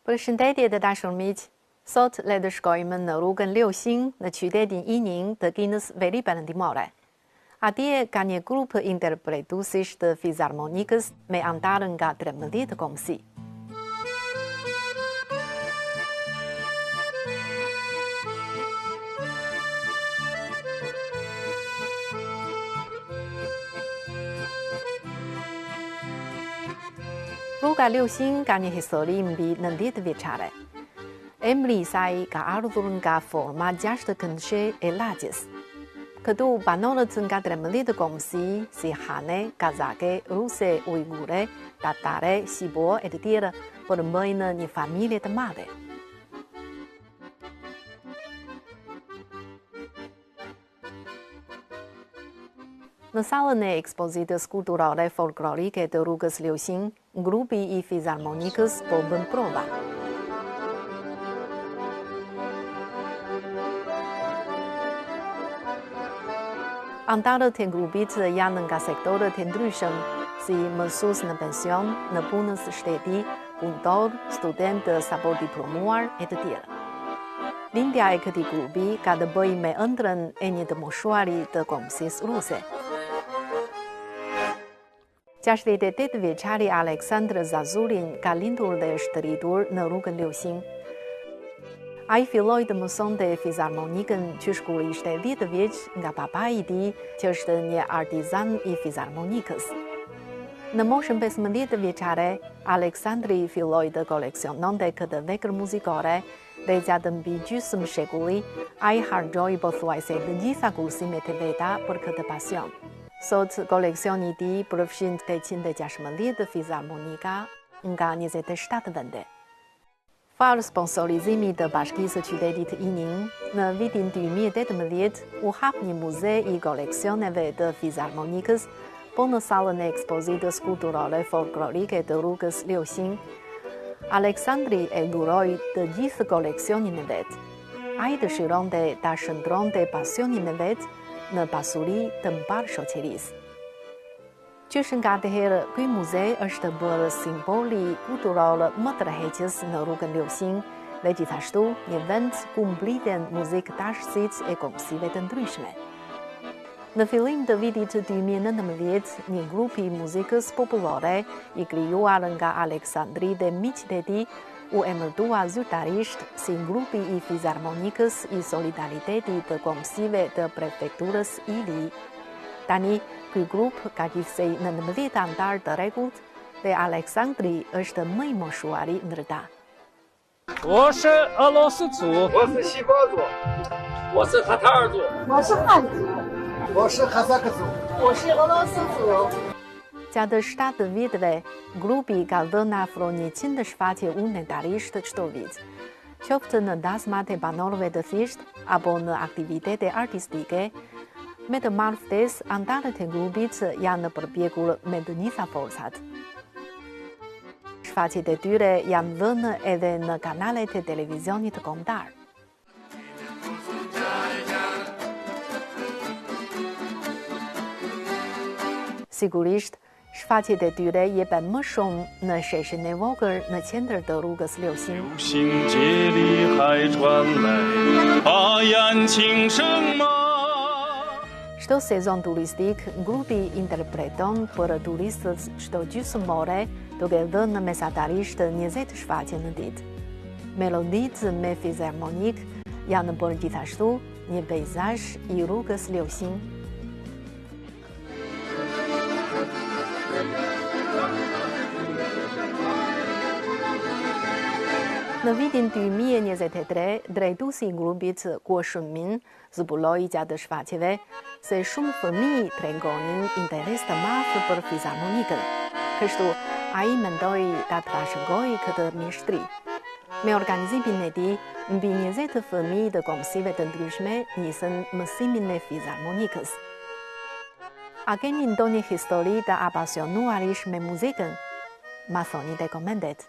Përshëndetje të dashur miq, sot le të shkojmë në rrugën Liuxing në qytetin Yining të Kinës Veriperëndimore. Atje ka një grup interpretuesish të fizarmonikës me antarë nga 13 komsi. Rruga Liuxing ka një histori mbi 90 vjeçare. Emri I saj ka ardhur nga forma 6 këndshë e lagjes. Këtu banorët nga 13 komsi si hane, kazake, ruse, ujgure, tatare, shibo e të tjerë përmbajnë një familje të madhe. Në sallën e ekspozitës kulturore folklorike të rrugës Liuxing, grupi I fizarmonikës po bën prova. Antarët e grupit janë nga sektorët e ndryshëm, si mësues në pension, në punës shteti, punëtor, student apo diplomuar e të tjerë. Lindja e këtij grupi ka të bëjë me ëndrrën e një të moshuari të komsisë ruse. 68 vjeçari Aleksandr Zazurin ka lindur dhe është rritur në rrugën Liuxing. Ai filloi të mësonte fizarmonikën qysh kur ishte 10 vjeç nga papai I tij, që është një artizan I fizarmonikës. Në moshën 15 vjeçare, Aleksandri filloi të koleksiononte këtë vekër muzikore dhe gjatë mbi gjysmë shekulli, ai harxhoi pothuajse të gjitha kursimet e veta për këtë pasion. Sot koleksioni I tij përfshin 816 fizarmonika nga 27 vende. Far sponsorizimi të Bashkisë së Qytetit Yining, në vitin 2018 u hap një muze I koleksioneve të fizarmonikës, po në sallën e ekspozitës kulturore folklorike të rrugës Liuxing, Aleksandri e duroi të gjithë koleksionin e vet. Ai dëshironte ta shndronte pasionin e vet në pasuri të mbar shoqërisë. Qysh nga atëherë, ky muze është bërë simboli kulturor më tërheqës në rrugën Liuxing dhe gjithashtu një vend ku mblidhen muzikë tashësisë e komsive të ndryshme. Në fillim të vitit 2019, një grup I muzikës popullore I krijuar nga Aleksandri dhe miqtë e tij u emërtua zyrtarisht si grupi I fizarmonikës I solidaritetit të komsive të prefekturës Ili. Tani, ky grup ka gjithsej 19 antar të rregullt dhe Aleksandri është më I moshuari ndër ta. 我是俄罗斯族，我是西瓜族，我是塔塔尔族，我是汉族，我是哈萨克族，我是俄罗斯族。 Gjatë 7 viteve, grupi ka dhënë afro 100 shfaqje vullnetarisht çdo vit, qoftë në dasmat e banorëve të thjesht apo në aktivitete artistike. Me të marrë ftesë, antarët e grupit janë përpjekur me të gjitha forcat. Shfaqjet e tyre janë dhënë edhe në kanalet e televizionit kombëtar. Sigurisht, shfaqjet e tyre jepen më shumë në sheshin e vogël në qendër të rrugës Liuxing. Çdo sezon turistik, grupi interpreton për turistët çdo gjysmë ore, duke dhënë mesatarisht 20 shfaqje në ditë. Meloditë me fizarmonik janë bërë gjithashtu një peizazh I rrugës Liuxing. Në vitin 2023, drejtuesi I grupit Guo Shunmin zbuloi gjatë shfaqjeve se shumë fëmijë tregonin interes të madh për fizarmonikën. Kështu, ai mendoi ta trashëgojë këtë mjeshtri. Me organizimin e tij, mbi 20 fëmijë të komsive të ndryshme nisën mësimin e fizarmonikës. A keni ndonjë histori të apasionuarish me muzikën? Ma thoni te komentet.